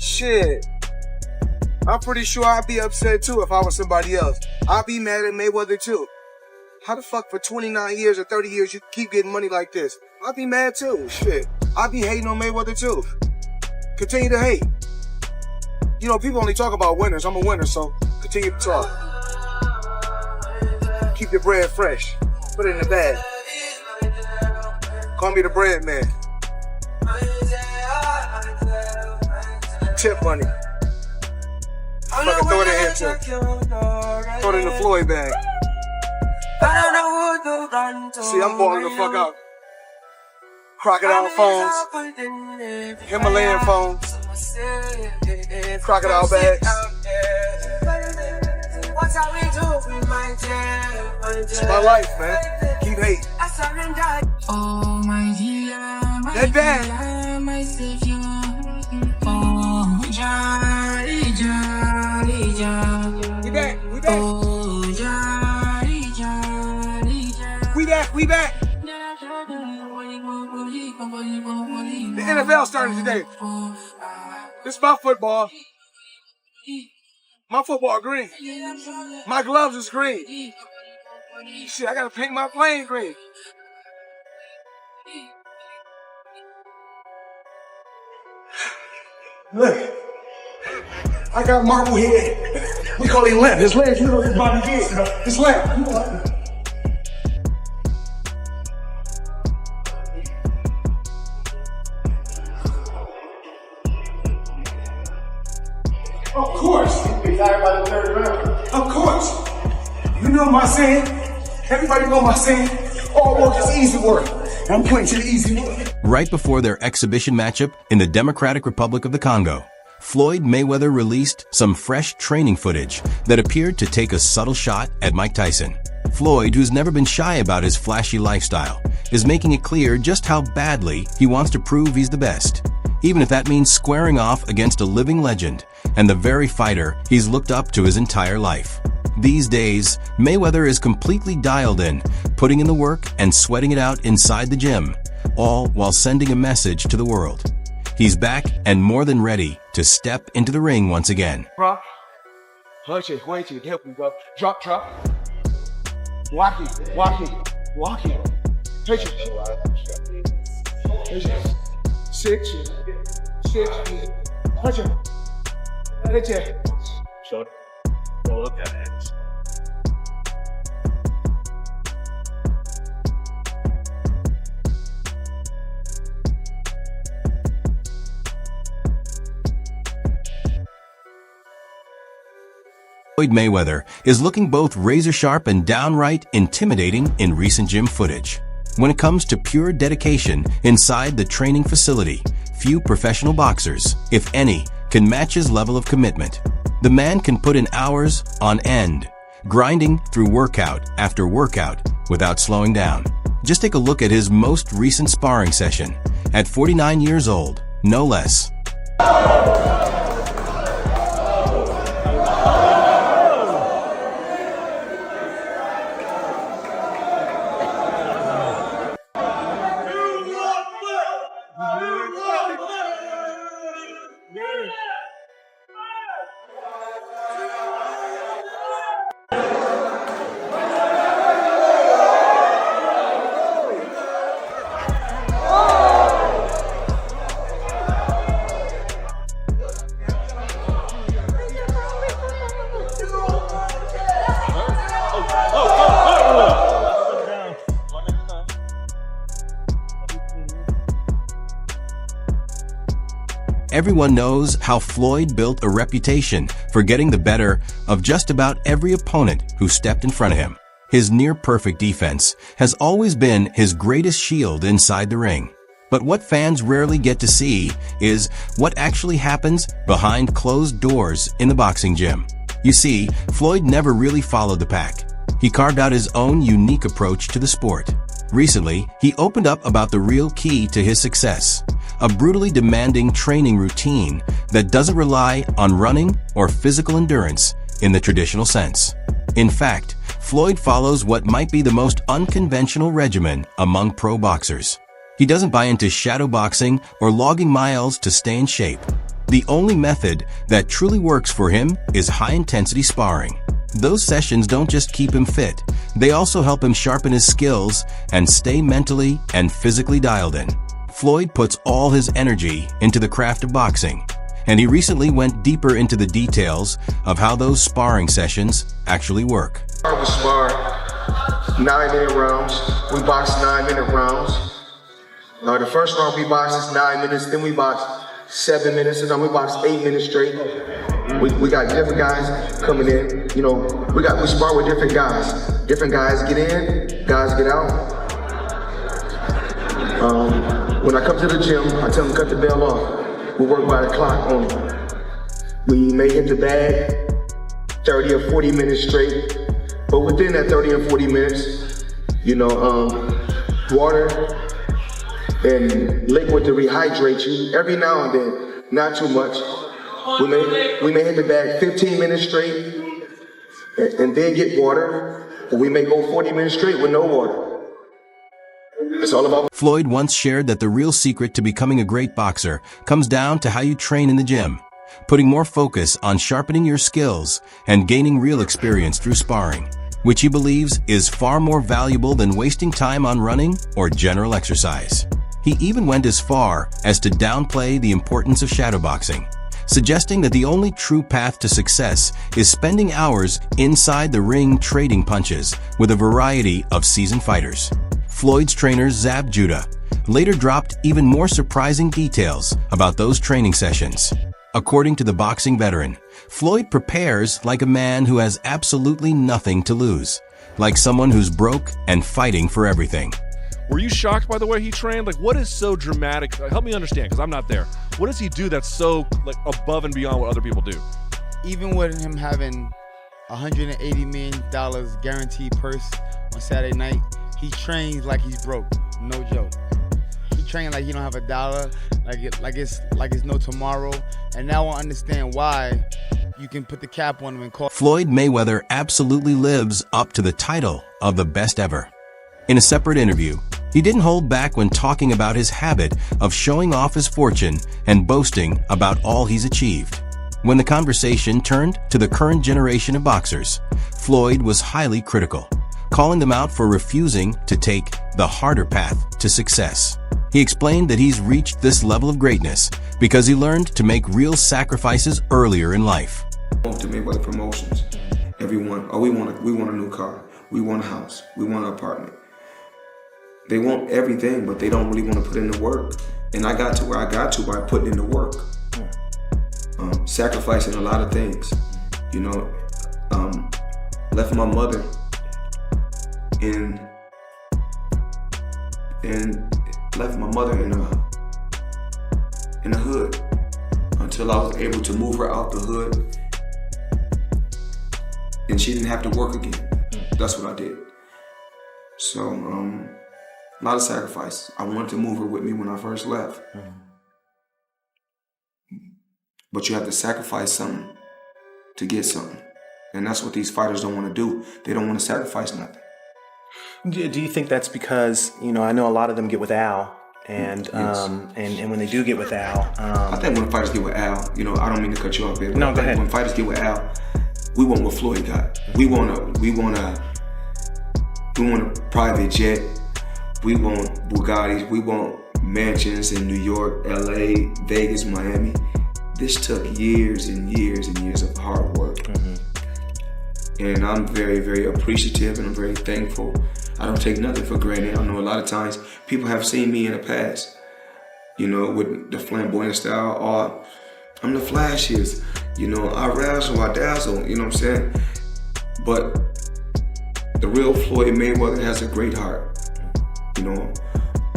Shit. I'm pretty sure I'd be upset too if I was somebody else. I'd be mad at Mayweather too. How the fuck for 29 years or 30 years you keep getting money like this? I'd be mad too. Shit. I'd be hating on Mayweather too. Continue to hate. You know, people only talk about winners. I'm a winner, so continue to talk. Keep your bread fresh. Put it in the bag. Call me the bread man. Tip money. Fucking throw it in here too. Throw it in the Floyd bag. See, I'm balling the fuck out. Crocodile phones. Himalayan phones. Crocodile bags. It's my life, man. Keep hating. That bag. We back. The NFL started today. This is my football. My football green. My gloves is green. Shit, I gotta paint my plane green. Look, I got marble head. We call him limp. His legs, you know, his body big. His limp. Of course. Of course. You know my saying. Everybody know my saying. All work is easy work. I'm playing to the easy work. Right before their exhibition matchup in the Democratic Republic of the Congo, Floyd Mayweather released some fresh training footage that appeared to take a subtle shot at Mike Tyson. Floyd, who's never been shy about his flashy lifestyle, is making it clear just how badly he wants to prove he's the best, even if that means squaring off against a living legend and the very fighter he's looked up to his entire life. These days, Mayweather is completely dialed in, putting in the work and sweating it out inside the gym, all while sending a message to the world. He's back and more than ready to step into the ring once again. Rock. Hunch it, wait till help me, bro. Drop. Walk it. Touch it. Six. Hunch it. Touch it. Short. Well, look at it. Floyd Mayweather is looking both razor-sharp and downright intimidating in recent gym footage. When it comes to pure dedication inside the training facility, few professional boxers, if any, can match his level of commitment. The man can put in hours on end, grinding through workout after workout without slowing down. Just take a look at his most recent sparring session, at 49 years old, no less. Everyone knows how Floyd built a reputation for getting the better of just about every opponent who stepped in front of him. His near-perfect defense has always been his greatest shield inside the ring. But what fans rarely get to see is what actually happens behind closed doors in the boxing gym. You see, Floyd never really followed the pack. He carved out his own unique approach to the sport. Recently, he opened up about the real key to his success, a brutally demanding training routine that doesn't rely on running or physical endurance in the traditional sense. In fact, Floyd follows what might be the most unconventional regimen among pro boxers. He doesn't buy into shadow boxing or logging miles to stay in shape. The only method that truly works for him is high-intensity sparring. Those sessions don't just keep him fit, they also help him sharpen his skills and stay mentally and physically dialed in. Floyd puts all his energy into the craft of boxing, and he recently went deeper into the details of how those sparring sessions actually work. We spar 9-minute rounds. We box 9-minute rounds. The first round we box is 9 minutes, then we box 7 minutes, and then we box 8 minutes straight. We got different guys coming in. You know, we spar with different guys. Different guys get in, guys get out. When I come to the gym, I tell them to cut the bell off. We work by the clock only. We may hit the bag 30 or 40 minutes straight, but within that 30 or 40 minutes, you know, water and liquid to rehydrate you every now and then, not too much. We may hit the bag 15 minutes straight and then get water, or we may go 40 minutes straight with no water. It's all about. Floyd once shared that the real secret to becoming a great boxer comes down to how you train in the gym, putting more focus on sharpening your skills and gaining real experience through sparring, which he believes is far more valuable than wasting time on running or general exercise. He even went as far as to downplay the importance of shadowboxing, suggesting that the only true path to success is spending hours inside the ring trading punches with a variety of seasoned fighters. Floyd's trainer Zab Judah later dropped even more surprising details about those training sessions. According to the boxing veteran, Floyd prepares like a man who has absolutely nothing to lose, like someone who's broke and fighting for everything. Were you shocked by the way he trained? Like, what is so dramatic? Help me understand, because I'm not there. What does he do that's so above and beyond what other people do? Even with him having $180 million guaranteed purse on Saturday night, he trains like he's broke. No joke. He trains like he don't have a dollar, like it's no tomorrow. And now I understand why you can put the cap on him and call. Floyd Mayweather absolutely lives up to the title of the best ever. In a separate interview, he didn't hold back when talking about his habit of showing off his fortune and boasting about all he's achieved. When the conversation turned to the current generation of boxers, Floyd was highly critical, calling them out for refusing to take the harder path to success. He explained that he's reached this level of greatness because he learned to make real sacrifices earlier in life. To Mayweather Promotions, everyone, we want a new car, we want a house, we want an apartment. They want everything, but they don't really want to put in the work. And I got to where I got to by putting in the work, sacrificing a lot of things. You know, left my mother in a hood until I was able to move her out the hood, and she didn't have to work again. That's what I did. So a lot of sacrifice. I wanted to move her with me when I first left, but you have to sacrifice something to get something, and that's what these fighters don't want to do. They don't want to sacrifice nothing. Do you think that's because, you know, I know a lot of them get with Al, and Yes. and when they do get with Al, I think when fighters get with Al, you know, I don't mean to cut you off, baby. No, go ahead. When fighters get with Al, we want what Floyd got. We want a private jet. We want Bugattis. We want mansions in New York, LA, Vegas, Miami. This took years and years and years of hard work. And I'm very, very appreciative, and I'm very thankful. I don't take nothing for granted. I know a lot of times people have seen me in the past you know, with the flamboyant style, or I'm the flashiest, you know, I razzle, I dazzle, you know what I'm saying? But the real Floyd Mayweather has a great heart, you know,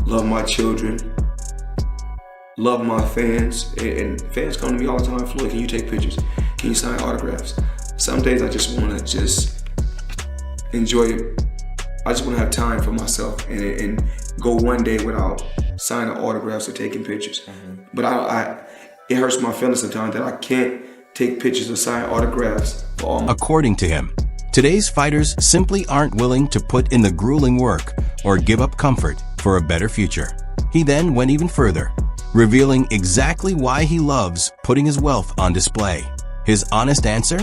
love my children, love my fans, and fans come to me all the time, Floyd, can you take pictures? Can you sign autographs? Some days I just want to just enjoy it. I just want to have time for myself and go one day without signing autographs or taking pictures. But it hurts my feelings sometimes that I can't take pictures or sign autographs for all my. According to him, today's fighters simply aren't willing to put in the grueling work or give up comfort for a better future. He then went even further, revealing exactly why he loves putting his wealth on display. His honest answer?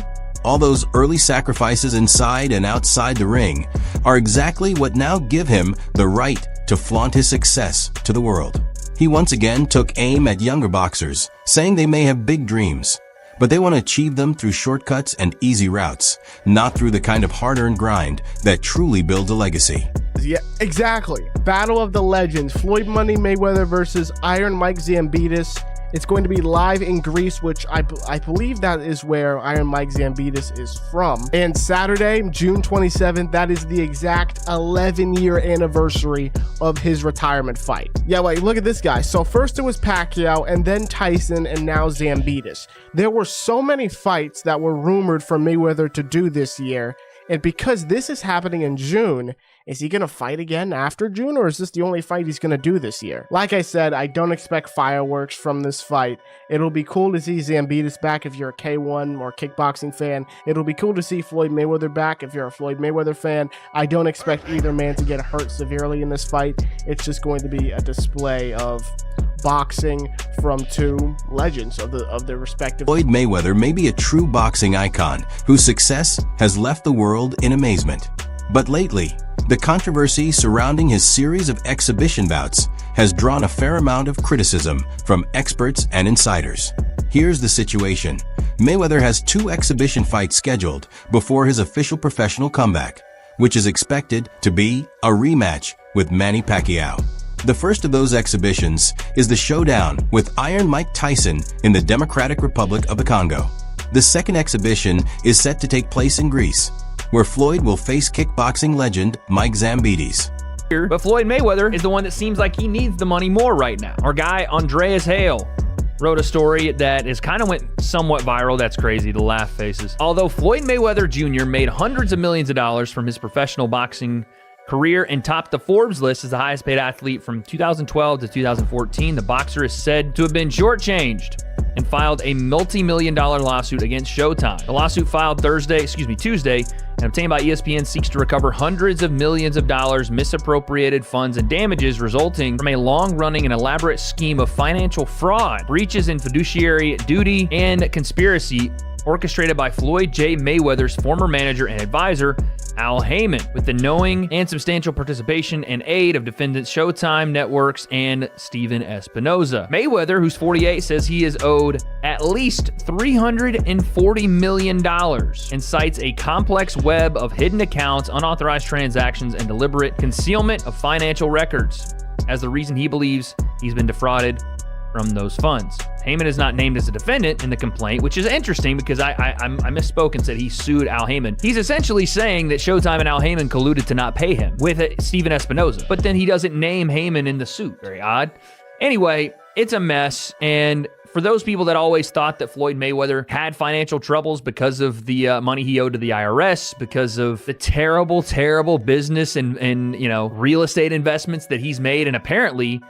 All those early sacrifices inside and outside the ring are exactly what now give him the right to flaunt his success to the world. He once again took aim at younger boxers, saying they may have big dreams, but they want to achieve them through shortcuts and easy routes, not through the kind of hard-earned grind that truly builds a legacy. Yeah, exactly. Battle of the Legends, Floyd Money Mayweather versus Iron Mike Zambidis. It's going to be live in Greece, which I believe that is where Iron Mike Zambidis is from. And Saturday, June 27th, that is the exact 11-year anniversary of his retirement fight. Yeah, wait, look at this guy. So first it was Pacquiao, and then Tyson, and now Zambidis. There were so many fights that were rumored for Mayweather to do this year. And because this is happening in June, is he going to fight again after June, or is this the only fight he's going to do this year? Like I said, I don't expect fireworks from this fight. It'll be cool to see Zambidis back if you're a K1 or kickboxing fan. It'll be cool to see Floyd Mayweather back if you're a Floyd Mayweather fan. I don't expect either man to get hurt severely in this fight. It's just going to be a display of boxing from two legends of the respective. Floyd Mayweather may be a true boxing icon whose success has left the world in amazement. But lately, the controversy surrounding his series of exhibition bouts has drawn a fair amount of criticism from experts and insiders. Here's the situation. Mayweather has 2 exhibition fights scheduled before his official professional comeback, which is expected to be a rematch with Manny Pacquiao. The first of those exhibitions is the showdown with Iron Mike Tyson in the Democratic Republic of the Congo. The second exhibition is set to take place in Greece, where Floyd will face kickboxing legend Mike Zambidis. But Floyd Mayweather is the one that seems like he needs the money more right now. Our guy, Andreas Hale, wrote a story that is kind of went somewhat viral. That's crazy, the laugh faces. Although Floyd Mayweather Jr. made hundreds of millions of dollars from his professional boxing career and topped the Forbes list as the highest paid athlete from 2012 to 2014, the boxer is said to have been shortchanged and filed a multi-million-dollar lawsuit against Showtime. The lawsuit filed Tuesday, and obtained by ESPN seeks to recover hundreds of millions of dollars, misappropriated funds, and damages resulting from a long-running and elaborate scheme of financial fraud, breaches in fiduciary duty, and conspiracy orchestrated by Floyd J. Mayweather's former manager and advisor, Al Heyman, with the knowing and substantial participation and aid of defendants Showtime Networks and Steven Espinoza. Mayweather, who's 48, says he is owed at least $340 million and cites a complex web of hidden accounts, unauthorized transactions, and deliberate concealment of financial records as the reason he believes he's been defrauded from those funds. Heyman is not named as a defendant in the complaint, which is interesting because I misspoke and said he sued Al Heyman. He's essentially saying that Showtime and Al Heyman colluded to not pay him with Steven Espinoza, but then he doesn't name Heyman in the suit. Very odd. Anyway, it's a mess, and for those people that always thought that Floyd Mayweather had financial troubles because of the money he owed to the IRS, because of the terrible, terrible business and real estate investments that he's made, and apparently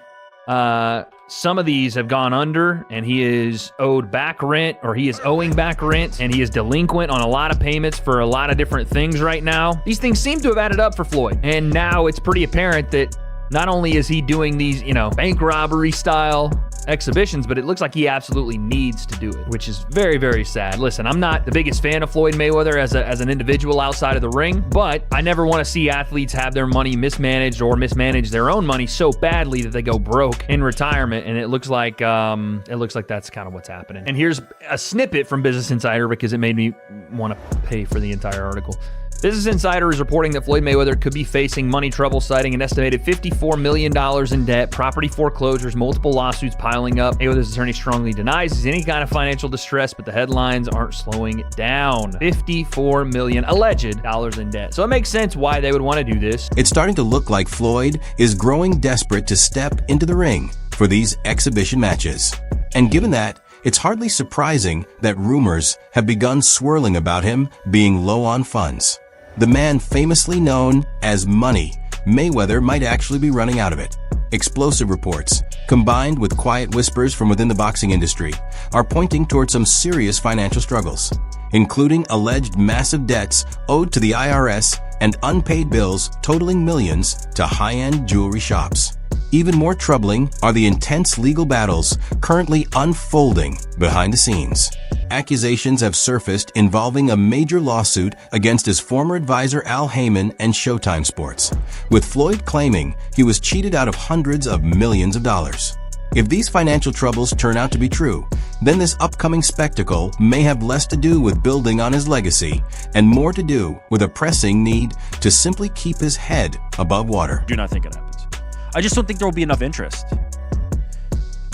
some of these have gone under, and he is owed back rent, or he is owing back rent, and he is delinquent on a lot of payments for a lot of different things right now. These things seem to have added up for Floyd, and now it's pretty apparent that not only is he doing these, bank robbery style exhibitions, but it looks like he absolutely needs to do it, which is very, very sad. Listen, I'm not the biggest fan of Floyd Mayweather as an individual outside of the ring, but I never want to see athletes have their money mismanaged or mismanage their own money so badly that they go broke in retirement, and it looks like that's kind of what's happening. And here's a snippet from Business Insider because it made me want to pay for the entire article. Business Insider is reporting that Floyd Mayweather could be facing money trouble, citing an estimated $54 million in debt, property foreclosures, multiple lawsuits piling up. Mayweather's attorney strongly denies he's any kind of financial distress, but the headlines aren't slowing down. $54 million alleged dollars in debt. So it makes sense why they would want to do this. It's starting to look like Floyd is growing desperate to step into the ring for these exhibition matches. And given that, it's hardly surprising that rumors have begun swirling about him being low on funds. The man famously known as Money, Mayweather might actually be running out of it. Explosive reports, combined with quiet whispers from within the boxing industry, are pointing towards some serious financial struggles, including alleged massive debts owed to the IRS and unpaid bills totaling millions to high-end jewelry shops. Even more troubling are the intense legal battles currently unfolding behind the scenes. Accusations have surfaced involving a major lawsuit against his former advisor Al Heyman and Showtime Sports, with Floyd claiming he was cheated out of hundreds of millions of dollars. If these financial troubles turn out to be true, then this upcoming spectacle may have less to do with building on his legacy and more to do with a pressing need to simply keep his head above water. Do not think it happens. I just don't think there will be enough interest.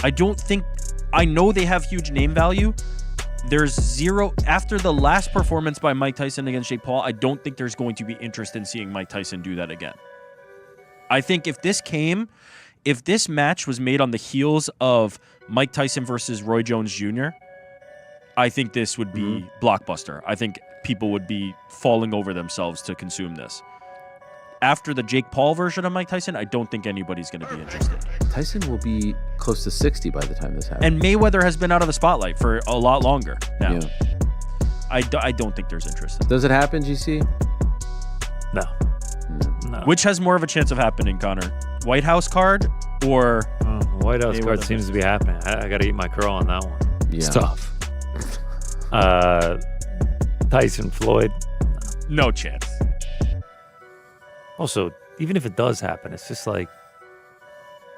I know they have huge name value. There's zero, after the last performance by Mike Tyson against Jake Paul, I don't think there's going to be interest in seeing Mike Tyson do that again. I think if this match was made on the heels of Mike Tyson versus Roy Jones Jr., I think this would be blockbuster. I think people would be falling over themselves to consume this. After the Jake Paul version of Mike Tyson, I don't think anybody's going to be interested. Tyson will be close to 60 by the time this happens. And Mayweather has been out of the spotlight for a lot longer now. Yeah. I don't think there's interest. Does it happen, GC? No. Which has more of a chance of happening, Connor? White House card or White House card seems to be happening. I got to eat my crow on that one. Yeah. It's tough. Tyson, Floyd. No chance. Also, even if it does happen, it's just like,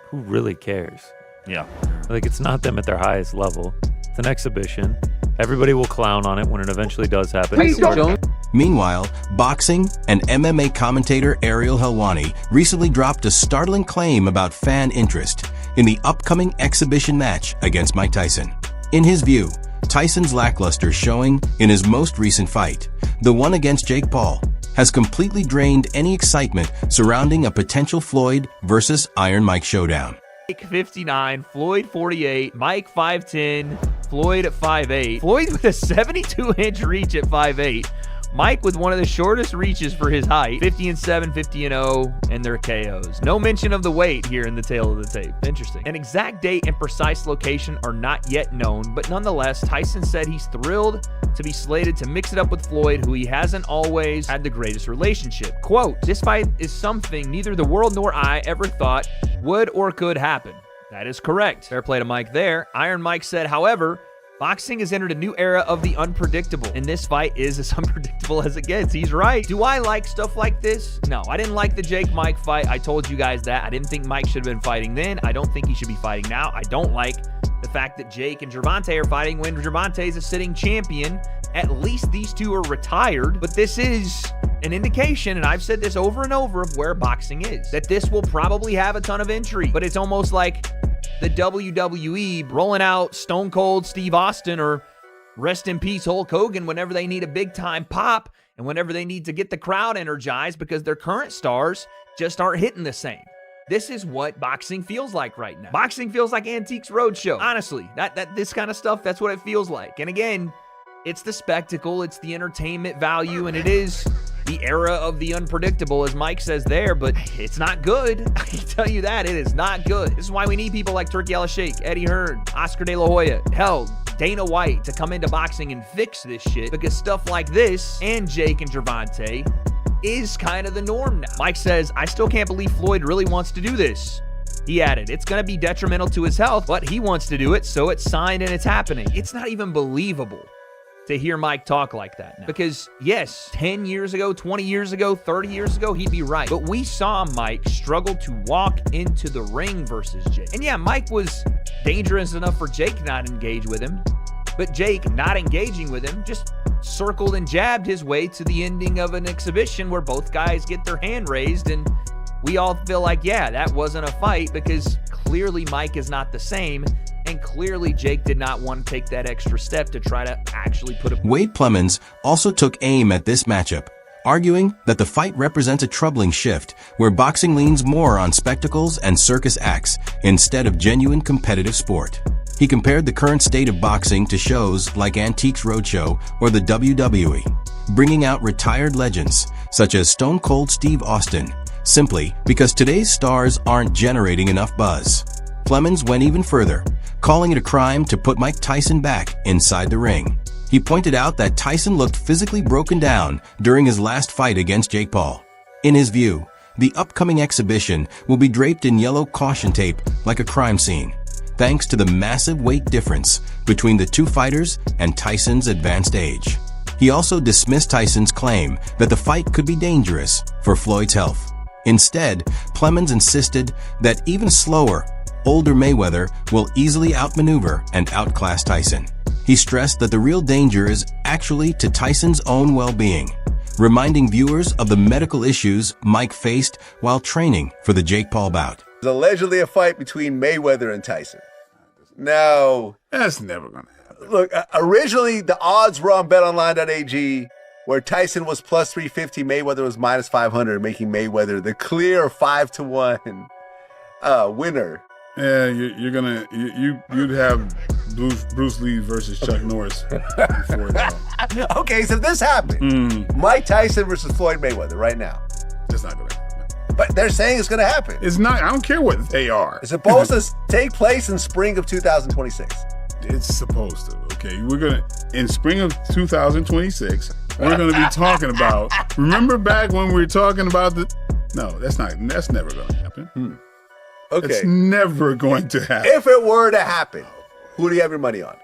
who really cares? Yeah. Like, it's not them at their highest level. It's an exhibition. Everybody will clown on it when it eventually does happen. Meanwhile, boxing and MMA commentator Ariel Helwani recently dropped a startling claim about fan interest in the upcoming exhibition match against Mike Tyson. In his view, Tyson's lackluster showing in his most recent fight, the one against Jake Paul, has completely drained any excitement surrounding a potential Floyd versus Iron Mike showdown. Mike 59, Floyd 48, Mike 5'10", Floyd at 5'8", Floyd with a 72-inch reach at 5'8", Mike with one of the shortest reaches for hhis height, 50-7, 50-0, and their KOs. No mention of the weight here in the tail of the tape. Interesting. An exact date and precise location are not yet known, but nonetheless, Tyson said he's thrilled to be slated to mix it up with Floyd, who he hasn't always had the greatest relationship. Quote, "This fight is something neither the world nor I ever thought would or could happen." That is correct. Fair play to Mike there. Iron Mike said, however, boxing has entered a new era of the unpredictable, and this fight is as unpredictable as it gets. He's right. Do I like stuff like this? No, I didn't like the Jake-Mike fight. I told you guys that. I didn't think Mike should have been fighting then. I don't think he should be fighting now. I don't like the fact that Jake and Gervonta are fighting when Gervonta is a sitting champion. At least these two are retired, but this is an indication, and I've said this over and over, of where boxing is. That this will probably have a ton of intrigue, but it's almost like the WWE rolling out Stone Cold Steve Austin or rest in peace Hulk Hogan whenever they need a big time pop and whenever they need to get the crowd energized because their current stars just aren't hitting the same. This is what boxing feels like right now. Boxing feels like Antiques Roadshow. Honestly, this kind of stuff, that's what it feels like. And again, it's the spectacle, it's the entertainment value, and it is the era of the unpredictable, as Mike says there, but it's not good. I can tell you that. It is not good. This is why we need people like Turkey Al Sheikh, Eddie Hearn, Oscar De La Hoya, hell, Dana White to come into boxing and fix this shit, because stuff like this and Jake and Gervonta is kind of the norm now. Mike says, "I still can't believe Floyd really wants to do this." He added, "It's going to be detrimental to his health, but he wants to do it, so it's signed and it's happening." It's not even believable to hear Mike talk like that now. Because yes, 10 years ago, 20 years ago, 30 years ago, he'd be right. But we saw Mike struggle to walk into the ring versus Jake. And yeah, Mike was dangerous enough for Jake not to engage with him. But Jake not engaging with him just circled and jabbed his way to the ending of an exhibition where both guys get their hand raised, and we all feel like, yeah, that wasn't a fight because clearly Mike is not the same, and clearly Jake did not want to take that extra step to try to actually put a... Wade Plemons also took aim at this matchup, arguing that the fight represents a troubling shift where boxing leans more on spectacles and circus acts instead of genuine competitive sport. He compared the current state of boxing to shows like Antiques Roadshow or the WWE, bringing out retired legends such as Stone Cold Steve Austin, simply because today's stars aren't generating enough buzz. Plemons went even further, calling it a crime to put Mike Tyson back inside the ring. He pointed out that Tyson looked physically broken down during his last fight against Jake Paul. In his view, the upcoming exhibition will be draped in yellow caution tape like a crime scene, thanks to the massive weight difference between the two fighters and Tyson's advanced age. He also dismissed Tyson's claim that the fight could be dangerous for Floyd's health. Instead, Plemons insisted that even slower, older Mayweather will easily outmaneuver and outclass Tyson. He stressed that the real danger is actually to Tyson's own well-being, reminding viewers of the medical issues Mike faced while training for the Jake Paul bout. There's allegedly a fight between Mayweather and Tyson. Now, that's never going to happen. Look, originally the odds were on betonline.ag, where Tyson was plus 350, Mayweather was minus 500, making Mayweather the clear 5-1 winner. Yeah, you'd have Bruce Lee versus Chuck Norris before that. Okay, so this happened. Mike Tyson versus Floyd Mayweather right now. That's not going to happen. But they're saying it's going to happen. It's not. I don't care what they are. It's supposed to take place in spring of 2026. It's supposed to. Okay, in spring of 2026, we're going to be talking about. Remember back when we were talking about No, that's never going to happen. Okay. It's never going to happen. If it were to happen, who do you have your money on?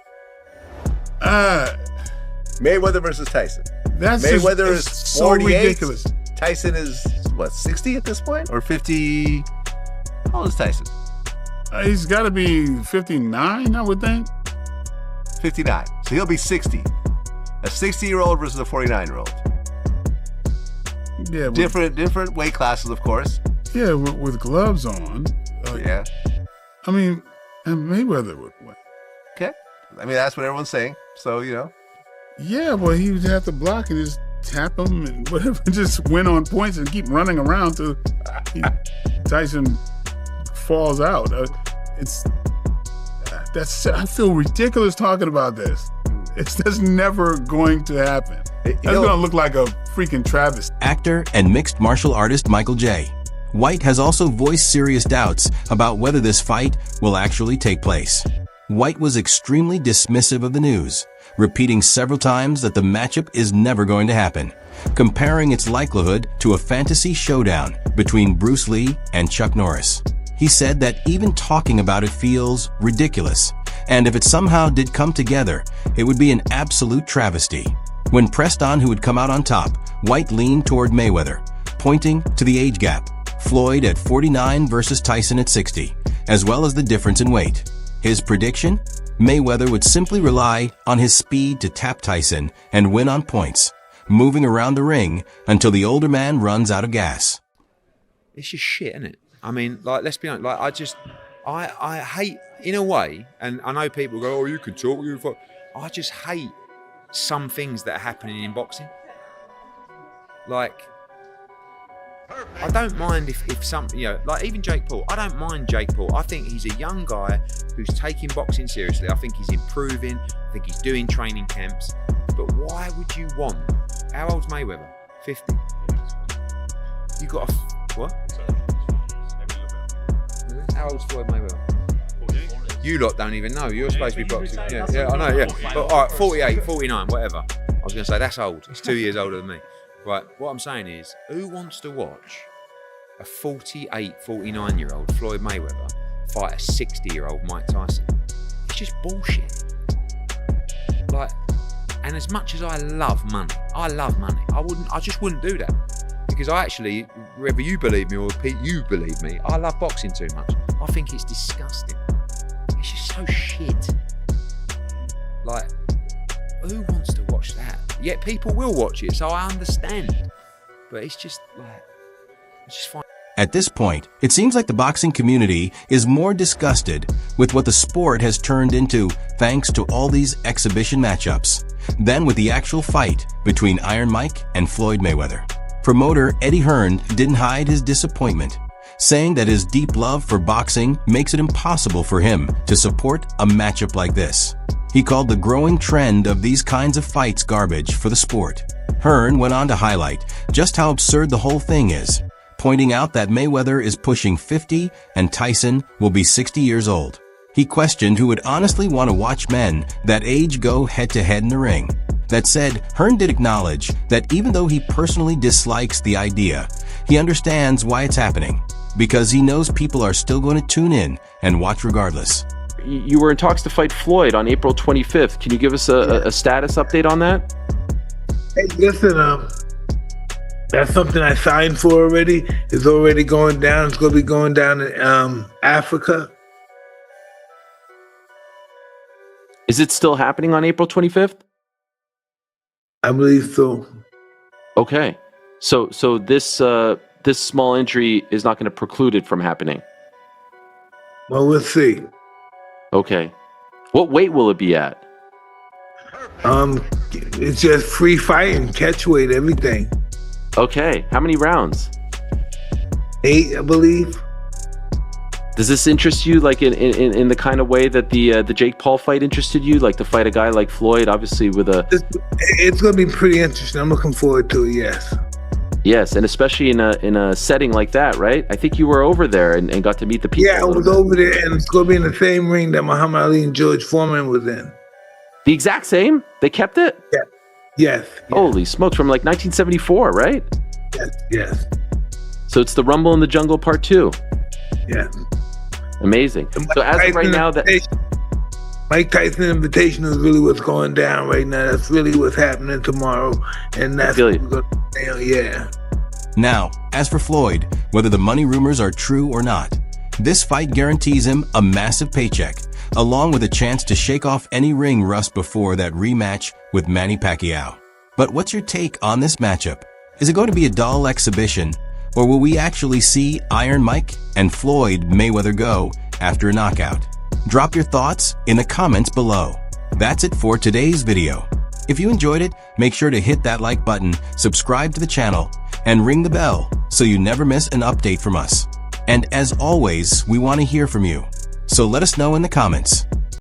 Mayweather versus Tyson. Mayweather is so 48. ridiculous. Tyson is, 60 at this point? Or 50? How old is Tyson? He's got to be 59, I would think. 59. So he'll be 60. A 60-year-old versus a 49-year-old. Yeah. Different weight classes, of course. Yeah, with gloves on. Yeah. I mean, and Mayweather would win. Okay. I mean, that's what everyone's saying. So, Yeah, well, he would have to block and just tap him and whatever, just win on points and keep running around till Tyson falls out. I feel ridiculous talking about this. That's never going to happen. That's going to look like a freaking travesty. Actor and mixed martial artist Michael J. White has also voiced serious doubts about whether this fight will actually take place. White was extremely dismissive of the news, repeating several times that the matchup is never going to happen, comparing its likelihood to a fantasy showdown between Bruce Lee and Chuck Norris. He said that even talking about it feels ridiculous, and if it somehow did come together, it would be an absolute travesty. When pressed on who would come out on top, White leaned toward Mayweather, pointing to the age gap, Floyd at 49 versus Tyson at 60, as well as the difference in weight. His prediction? Mayweather would simply rely on his speed to tap Tyson and win on points, moving around the ring until the older man runs out of gas. It's just shit, isn't it? I mean, let's be honest, I hate, in a way, and I know people go, oh, you can talk, I just hate some things that are happening in boxing. I don't mind if something, even Jake Paul. I don't mind Jake Paul. I think he's a young guy who's taking boxing seriously. I think he's improving. I think he's doing training camps. But why would you want? How old's Mayweather? 50. You got a what? How old's Floyd Mayweather? You lot don't even know. You're supposed to be boxing. Yeah, I know. Yeah. But all right, 48, 49, whatever. I was going to say that's old. It's 2 years older than me. Right, what I'm saying is, who wants to watch a 48, 49-year-old Floyd Mayweather fight a 60-year-old Mike Tyson? It's just bullshit. And as much as I love money, I just wouldn't do that. Because I actually, whether you believe me or Pete, you believe me, I love boxing too much. I think it's disgusting. It's just so shit. who wants to watch that? Yet people will watch it, so I understand. But it's just like, it's just fine. At this point, it seems like the boxing community is more disgusted with what the sport has turned into thanks to all these exhibition matchups than with the actual fight between Iron Mike and Floyd Mayweather. Promoter Eddie Hearn didn't hide his disappointment, saying that his deep love for boxing makes it impossible for him to support a matchup like this. He called the growing trend of these kinds of fights garbage for the sport. Hearn went on to highlight just how absurd the whole thing is, pointing out that Mayweather is pushing 50 and Tyson will be 60 years old. He questioned who would honestly want to watch men that age go head-to-head in the ring. That said, Hearn did acknowledge that even though he personally dislikes the idea, he understands why it's happening, because he knows people are still going to tune in and watch regardless. You were in talks to fight Floyd on April 25th. Can you give us a status update on that? Hey, listen, that's something I signed for already. It's already going down. It's going to be going down in Africa. Is it still happening on April 25th? I believe so. Okay. So this small injury is not going to preclude it from happening. Well, we'll see. Okay. What weight will it be at? It's just free fighting, catch weight, everything. Okay. How many rounds? 8, I believe. Does this interest you, like in the kind of way that the Jake Paul fight interested you, like to fight a guy like Floyd, obviously with a? It's going to be pretty interesting. I'm looking forward to it. Yes. Yes, and especially in a setting like that, right? I think you were over there and got to meet the people. Yeah, I was over there, and it's going to be in the same ring that Muhammad Ali and George Foreman was in. The exact same? They kept it? Yeah. Yes. Holy smokes, from like 1974, right? Yes. Yes. So it's the Rumble in the Jungle Part 2. Yeah. Amazing. So as of right now, that Mike Tyson invitation is really what's going down right now. That's really what's happening tomorrow, and that's what's going down. Yeah. Now, as for Floyd, whether the money rumors are true or not, this fight guarantees him a massive paycheck, along with a chance to shake off any ring rust before that rematch with Manny Pacquiao. But what's your take on this matchup? Is it going to be a dull exhibition, or will we actually see Iron Mike and Floyd Mayweather go after a knockout? Drop your thoughts in the comments below. That's it for today's video. If you enjoyed it, make sure to hit that like button, subscribe to the channel, and ring the bell so you never miss an update from us. And as always, we want to hear from you. So let us know in the comments.